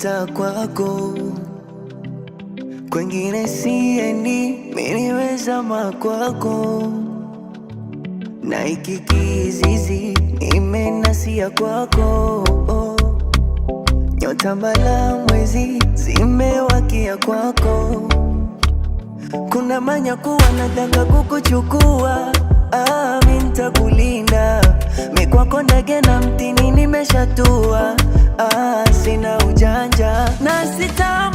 nimejikita kwako, kwengine siendi, mimi nimezama kwako, na hiki kizizi nimenasia kwako. Nyota mbala mwezi zimewakia kwako, kuna manyaku wanataka kukuchukua. Mimi nitakulinda, mimi kwako ndege na mtini nimeshatua. Sina ujanja na sita